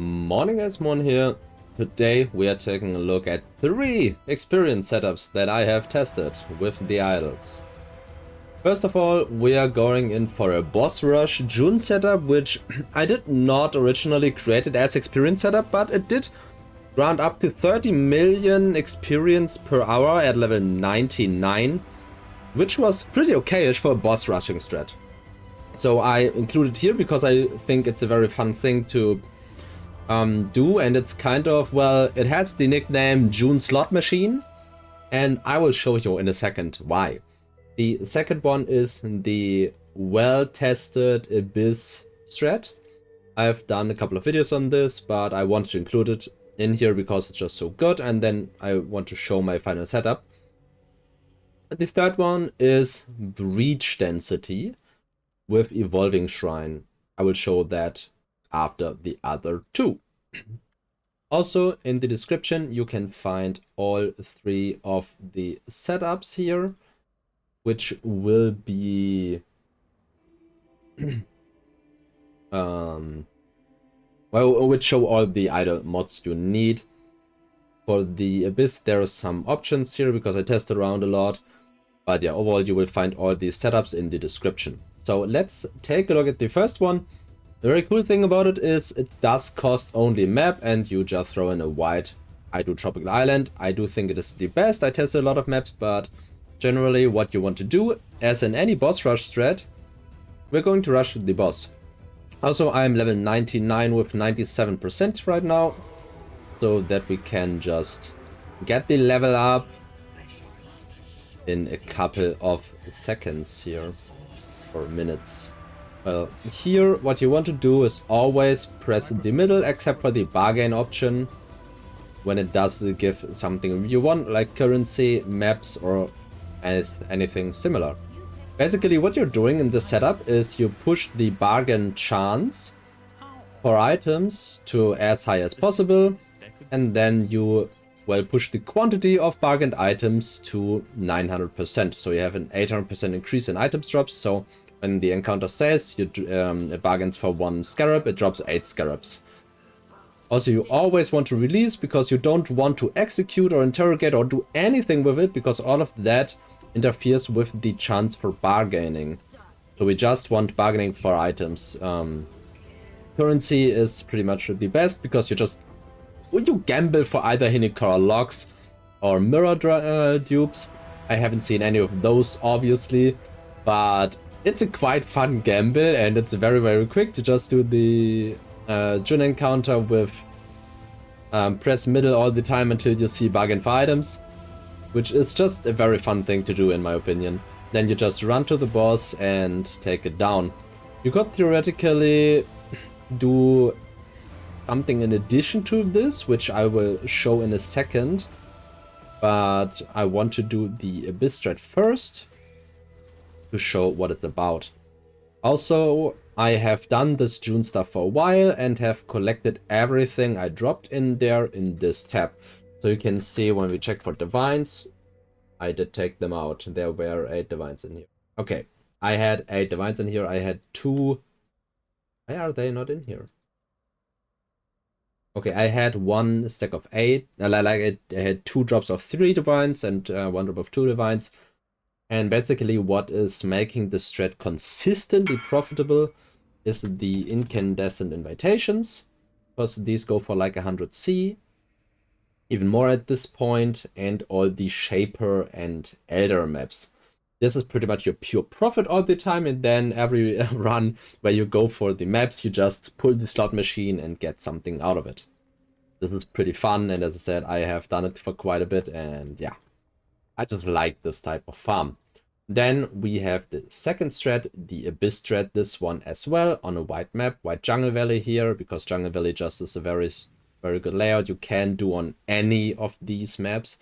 Morning guys, Moorhuhn here. Today we are taking a look at 3 experience setups that I have tested with the idols. First of all, we are going in for a Boss Rush Jun setup, which I did not originally create it as experience setup, but it did grant up to 30 million experience per hour at level 99, which was pretty okayish for a boss rushing strat. So I included here because I think it's a very fun thing to do, and it's kind of, well, it has the nickname Jun Slot Machine, and I will show you in a second why. The second one is the well-tested Abyss strat. I've done a couple of videos on this, but I wanted to include it in here because it's just so good, and then I want to show my final setup. The third one is Breach Density with Evolving Shrine. I will show that after the other two. Also, in the description you can find all 3 of the setups here, which will be which show all the idle mods you need. For the Abyss there are some options here because I tested around a lot, but yeah, overall you will find all these setups in the description. So let's take a look at the first one. The very cool thing about it is it does cost only a map, and you just throw in a white Tropical Island. I do think it is the best. I tested a lot of maps, but generally what you want to do, as in any boss rush strat, we're going to rush the boss. Also, I'm level 99 with 97% right now, so that we can just get the level up in a couple of seconds here, or minutes. Well, here what you want to do is always press the middle, except for the bargain option, when it does give something you want, like currency, maps, or anything similar. Basically what you're doing in this setup is you push the bargain chance for items to as high as possible, and then you, well, push the quantity of bargained items to 900%, so you have an 800% increase in items drops. So when the encounter says you it bargains for 1 scarab, it drops 8 scarabs. Also, you always want to release because you don't want to execute or interrogate or do anything with it, because all of that interferes with the chance for bargaining. So we just want bargaining for items. Currency is pretty much the best because you gamble for either Hinikora locks or mirror dupes. I haven't seen any of those, obviously, but it's a quite fun gamble, and it's very quick to just do the Jun encounter with press middle all the time until you see bargain for items, which is just a very fun thing to do in my opinion. Then you just run to the boss and take it down. You could theoretically do something in addition to this, which I will show in a second, but I want to do the Abyss strat first to show what it's about. Also, I have done this Jun stuff for a while and have collected everything I dropped in there in this tab. So you can see when we check for divines, I did take them out. There were 8 divines in here. Okay, I had 8 divines in here. I had 2. Why are they not in here? Okay, I had 1 stack of 8. I had 2 drops of 3 divines and 1 drop of 2 divines. And basically what is making this strat consistently profitable is the incandescent invitations, because these go for like 100 C, even more at this point, and all the Shaper and Elder maps. This is pretty much your pure profit all the time, and then every run where you go for the maps, you just pull the slot machine and get something out of it. This is pretty fun, and as I said, I have done it for quite a bit, and yeah, I just like this type of farm. Then we have the second strat, the Abyss strat, this one as well, on a white map, White Jungle Valley here, because Jungle Valley just is a very good layout. You can do on any of these maps,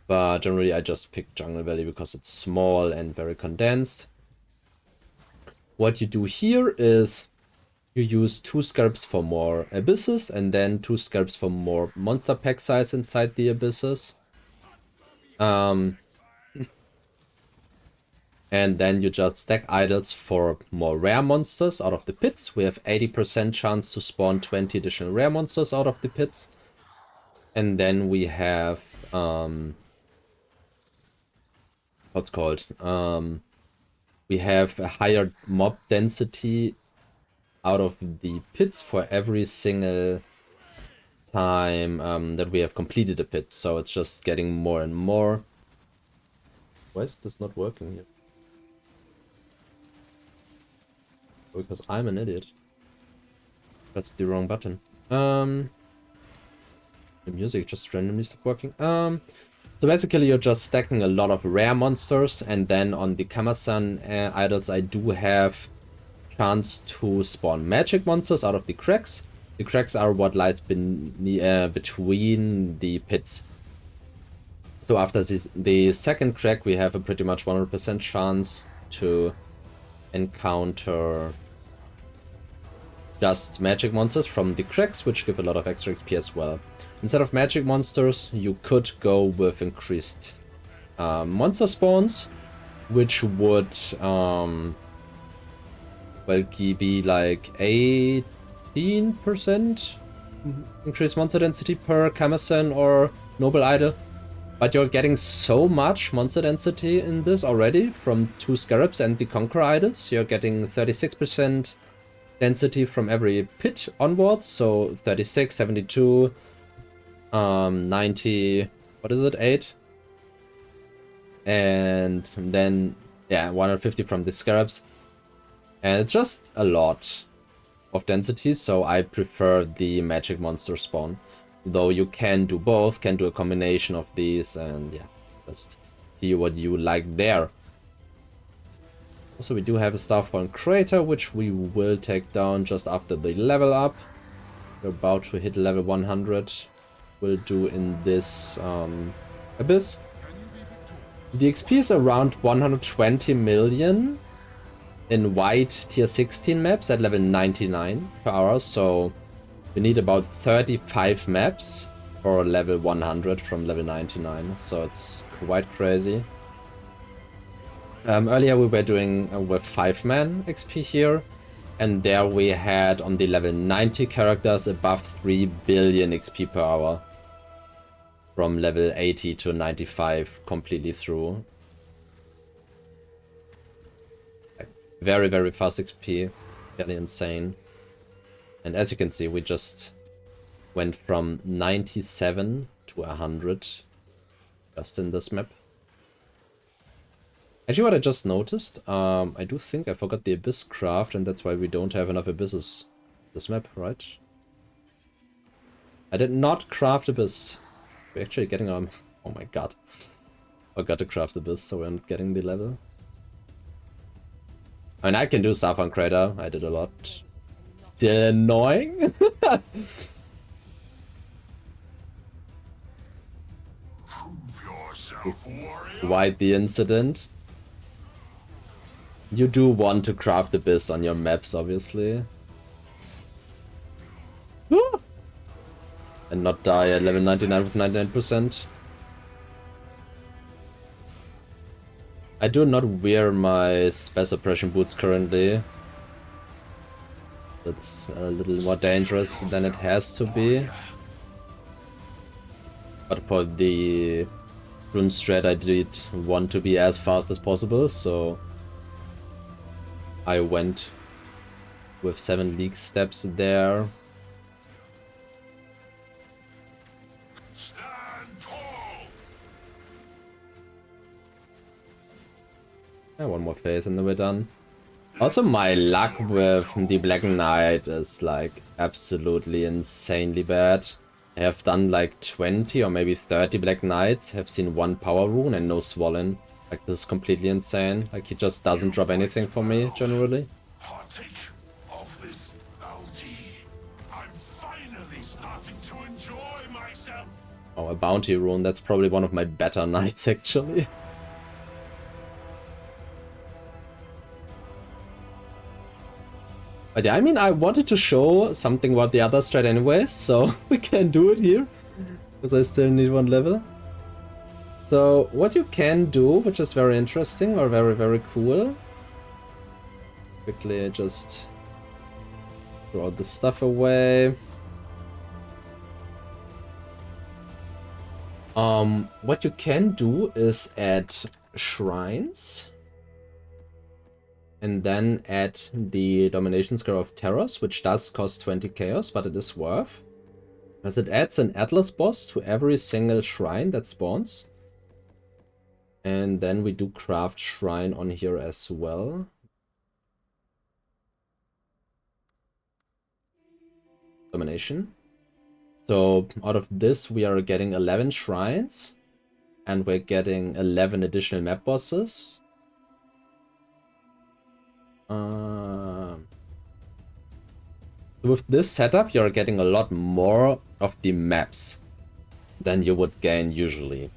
but generally I just picked Jungle Valley because it's small and very condensed. What you do here is you use 2 scarabs for more abysses, and then 2 scarabs for more monster pack size inside the abysses. And then you just stack idols for more rare monsters out of the pits. We have 80% chance to spawn 20 additional rare monsters out of the pits. And then we have what's called we have a higher mob density out of the pits for every single time that we have completed a pit. So it's just getting more and more. Why is this not working here? Because I'm an idiot. That's the wrong button. The music just randomly stopped working. So basically you're just stacking a lot of rare monsters, and then on the Kamasan idols I do have chance to spawn magic monsters out of the cracks. The cracks are what lies between the pits. So after the second crack we have a pretty much 100% chance to encounter just magic monsters from the cracks, which give a lot of extra XP as well. Instead of magic monsters, you could go with increased monster spawns, which would well be like 18% increased monster density per Kamasan or Noble Idol. But you're getting so much monster density in this already from 2 Scarabs and the Conqueror idols. You're getting 36% density from every pit onwards, so 36, 72, 90, what is it, 8? And then, yeah, 150 from the Scarabs. And it's just a lot of density, so I prefer the magic monster spawn. Though you can do both, can do a combination of these, and yeah, just see what you like there. Also, we do have a Starfall Crater, which we will take down just after the level up. We're about to hit level 100. We'll do in this Abyss. The XP is around 120 million in white tier 16 maps at level 99 per hour, so we need about 35 maps for level 100 from level 99, so it's quite crazy. Earlier we were doing with 5-man XP here, and there we had on the level 90 characters above 3 billion XP per hour. From level 80 to 95 completely through. Like, very, very fast XP. Very insane. And as you can see, we just went from 97 to 100 just in this map. Actually, what I just noticed, I do think I forgot the Abyss craft, and that's why we don't have enough Abysses this map, right? I did not craft Abyss. We're actually getting oh my god. Forgot to craft Abyss, so we're not getting the level. I mean, I can do Saffron Crater, I did a lot. Still annoying. Quite the incident. You do want to craft Abyss on your maps, obviously. And not die at level 99 with 99%. I do not wear my Spell Suppression boots currently. That's a little more dangerous than it has to be. But for the rune strat I did want to be as fast as possible, so I went with 7 league steps there. And one more phase and then we're done. Also, my luck with the Black Knight is like absolutely insanely bad. I have done like 20 or maybe 30 Black Knights, have seen 1 power rune and no Swollen. Like, this is completely insane. Like, he just doesn't drop anything for me generally. Oh, a bounty rune, that's probably one of my better knights actually. But yeah, I mean, I wanted to show something about the other strat anyways, so we can do it here. Because I still need 1 level. So what you can do, which is very interesting or very cool, quickly just throw all this stuff away. What you can do is add shrines and then add the Domination Scroll of Terrors, which does cost 20 chaos, but it is worth, because it adds an Atlas boss to every single shrine that spawns. And then we do craft shrine on here as well. Domination. So out of this we are getting 11 shrines, and we're getting 11 additional map bosses. With this setup you're getting a lot more of the maps than you would gain usually.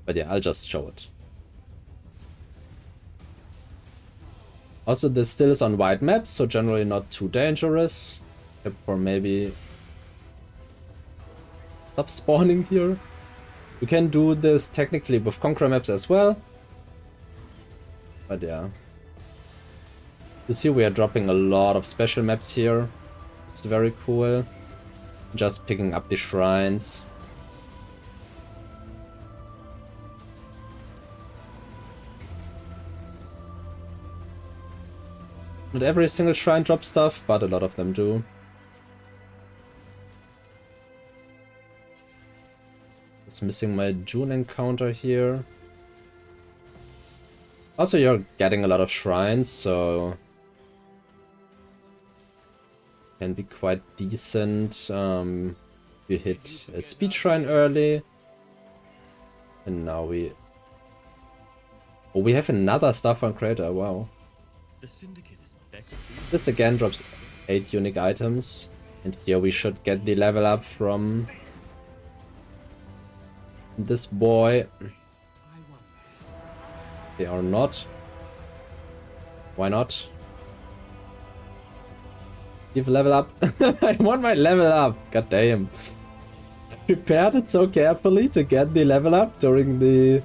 But yeah, I'll just show it. Also, this still is on wide maps, so generally not too dangerous. Except for maybe stuff spawning here. You can do this technically with Conqueror maps as well. But yeah. You see we are dropping a lot of special maps here. It's very cool. Just picking up the shrines. Not every single shrine drops stuff, but a lot of them do. Just missing my Jun encounter here. Also, you're getting a lot of shrines, so can be quite decent. You hit a speed shrine early, and now we have another stuff on Crater. Wow. This again drops 8 unique items, and here we should get the level up from this boy. They are not. Why not? Give level up. I want my level up. God damn. I prepared it so carefully to get the level up during the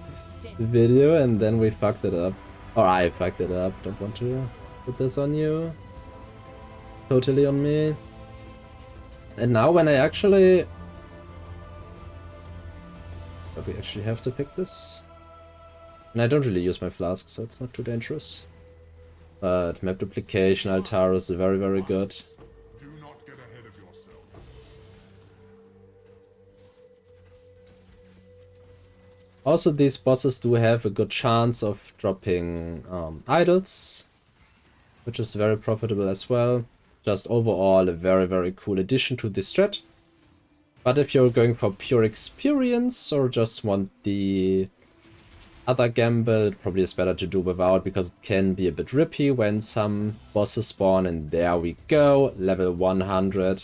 video, and then we fucked it up. Or I fucked it up. Don't want to put this on you. Totally on me. And now when I actually... But we actually have to pick this. And I don't really use my flask, so it's not too dangerous. But map duplication, altar is very good. Do not get ahead of yourself. Also, these bosses do have a good chance of dropping idols, which is very profitable as well. Just overall a very cool addition to this strat. But if you're going for pure experience or just want the other gamble, it probably is better to do without, because it can be a bit rippy when some bosses spawn. And there we go, level 100.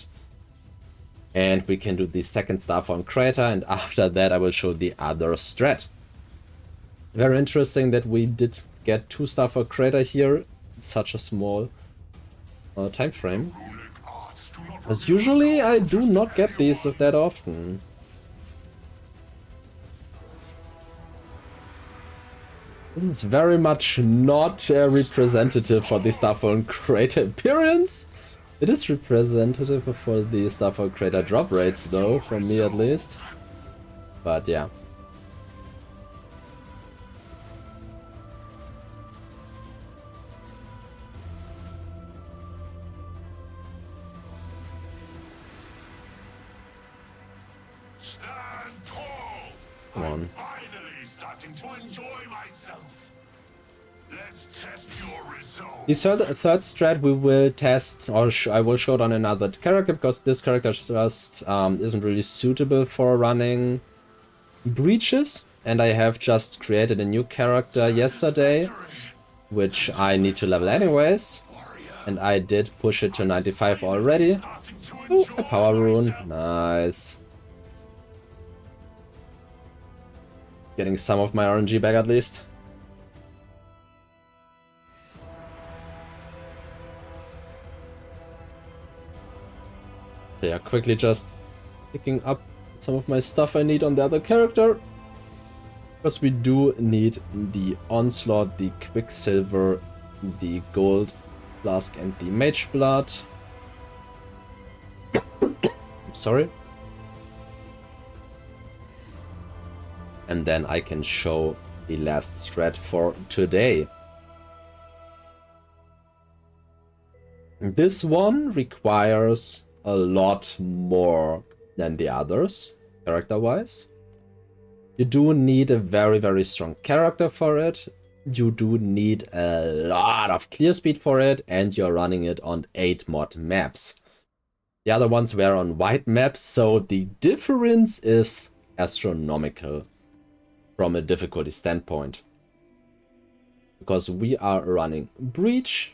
And we can do the second stuff on Crater, and after that I will show the other strat. Very interesting that we did get 2 stuff for Crater here in such a small time frame. Because usually I do not get these that often. This is very much not representative for the stuff on Crater appearance. It is representative for the stuff on Crater drop rates though, from me at least. But yeah. Come on. Finally starting to enjoy myself. Let's test your results. The third strat we will test, or I will show it on another character, because this character just isn't really suitable for running breaches. And I have just created a new character yesterday, which I need to level anyways. And I did push it to 95 already. Oh, a power rune. Nice. Getting some of my RNG back at least. So yeah, quickly just picking up some of my stuff I need on the other character. Because we do need the Onslaught, the Quicksilver, the Gold Flask and the Mage Blood. I'm sorry. And then I can show the last strat for today. This one requires a lot more than the others, character-wise. You do need a very, very strong character for it. You do need a lot of clear speed for it, and you're running it on 8 mod maps. The other ones were on white maps, so the difference is astronomical from a difficulty standpoint. Because we are running Breach,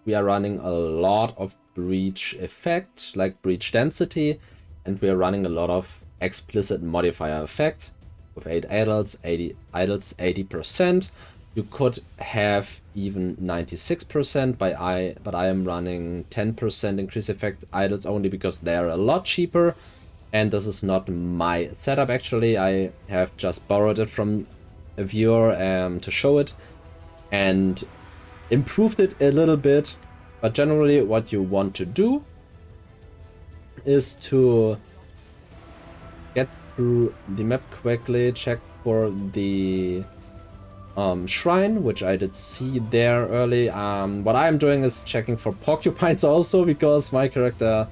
we are running a lot of Breach effect, like Breach density, and we are running a lot of explicit modifier effect. With 8 idles, 80%. You could have even 96%, but I am running 10% increase effect idles only because they are a lot cheaper. And this is not my setup actually. I have just borrowed it from a viewer to show it and improved it a little bit. But generally what you want to do is to get through the map quickly, check for the shrine, which I did see there early. What I'm doing is checking for porcupines also, because my character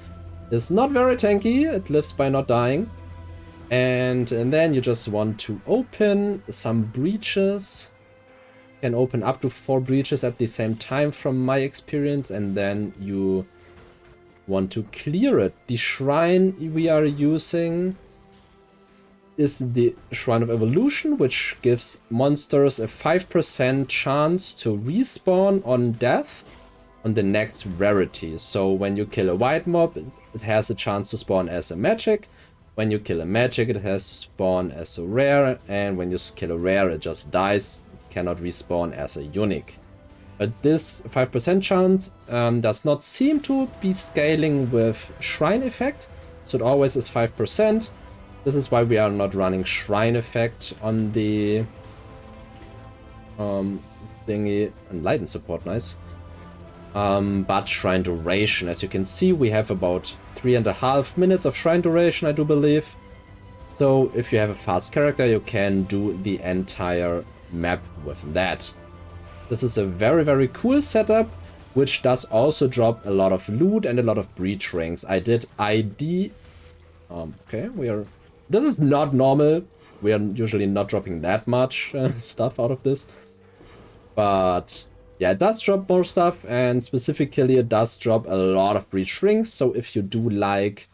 is not very tanky. It lives by not dying. And then you just want to open some breaches. You can open up to 4 breaches at the same time from my experience, and then you want to clear it. The shrine we are using is the Shrine of Evolution, which gives monsters a 5% chance to respawn on death on the next rarity. So when you kill a white mob, it has a chance to spawn as a magic. When you kill a magic, it has to spawn as a rare. And when you kill a rare, it just dies. It cannot respawn as a unique. But this 5% chance does not seem to be scaling with Shrine effect. So it always is 5%. This is why we are not running Shrine effect on the thingy. Enlighten support, nice. But Shrine duration, as you can see, we have about 3.5 minutes of Shrine duration, I do believe. So if you have a fast character, you can do the entire map with that. This is a very, very cool setup, which does also drop a lot of loot and a lot of breach rings. I did ID. Okay, this is not normal. We are usually not dropping that much stuff out of this. But yeah, it does drop more stuff, and specifically it does drop a lot of breach rings. So if you do like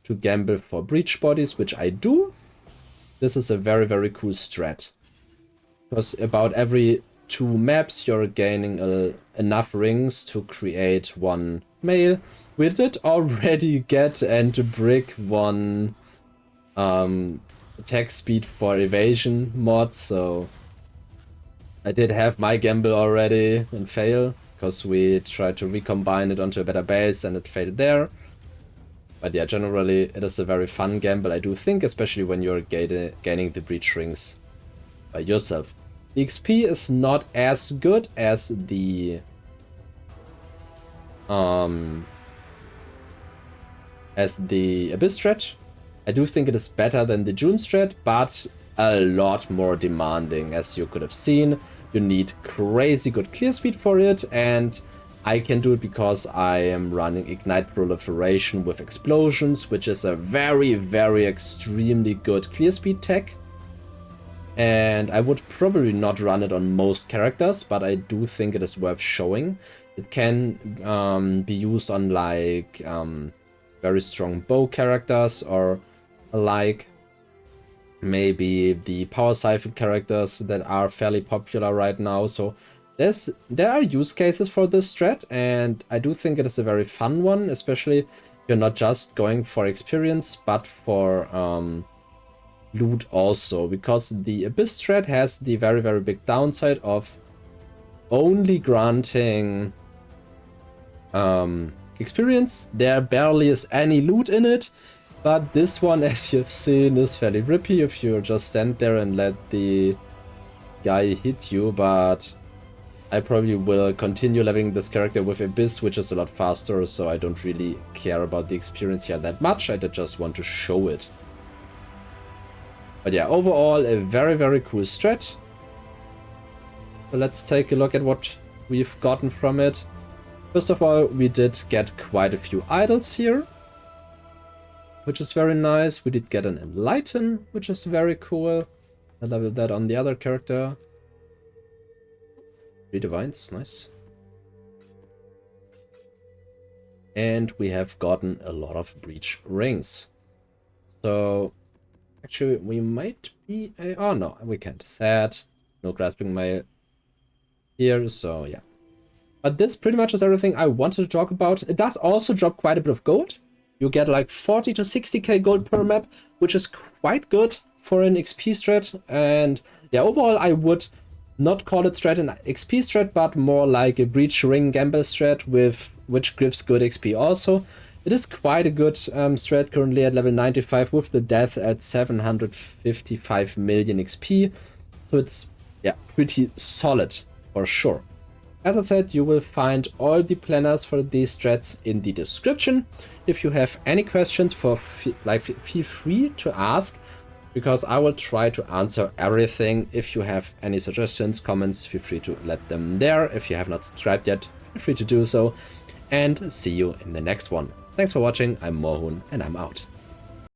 to gamble for breach bodies, which I do, this is a very, very cool strat. Because about every 2 maps you're gaining enough rings to create 1 mail. We did already get and brick 1 attack speed for evasion mod, so I did have my gamble already and fail, because we tried to recombine it onto a better base and it failed there. But yeah, generally it is a very fun gamble, I do think, especially when you're gaining the breach rings by yourself. The XP is not as good as the Abyss strat. I do think it is better than the Jun strat, but a lot more demanding. As you could have seen, you need crazy good clear speed for it, and I can do it because I am running Ignite Proliferation with Explosions, which is a very, very extremely good clear speed tech. And I would probably not run it on most characters, but I do think it is worth showing. It can be used on like very strong bow characters, or like maybe the power siphon characters that are fairly popular right now. So there are use cases for this strat, and I do think it is a very fun one, especially if you're not just going for experience, but for loot also, because the Abyss strat has the very, very big downside of only granting experience. There barely is any loot in it, But this one, as you've seen, is fairly rippy if you just stand there and let the guy hit you, but I probably will continue leveling this character with Abyss, which is a lot faster, so I don't really care about the experience here that much. I just want to show it. But yeah, overall, a very, very cool strat. So let's take a look at what we've gotten from it. First of all, we did get quite a few idols here, which is very nice. We did get an Enlighten, which is very cool. I leveled that on the other character. 3 Divines, nice. And we have gotten a lot of Breach Rings. So, actually, we might be... oh no, we can't. Sad. No Grasping Mail here, so yeah. But this pretty much is everything I wanted to talk about. It does also drop quite a bit of gold. You get like 40 to 60k gold per map, which is quite good for an XP strat. And yeah, overall I would not call it strat an XP strat, but more like a Breach Ring Gamba strat, which gives good XP also. It is quite a good strat currently at level 95 with the death at 755 million XP. So it's yeah, pretty solid for sure. As I said, you will find all the planners for these strats in the description. If you have any questions, feel free to ask, because I will try to answer everything. If you have any suggestions, comments, feel free to let them there. If you have not subscribed yet, feel free to do so. And see you in the next one. Thanks for watching. I'm Moorhuhn and I'm out.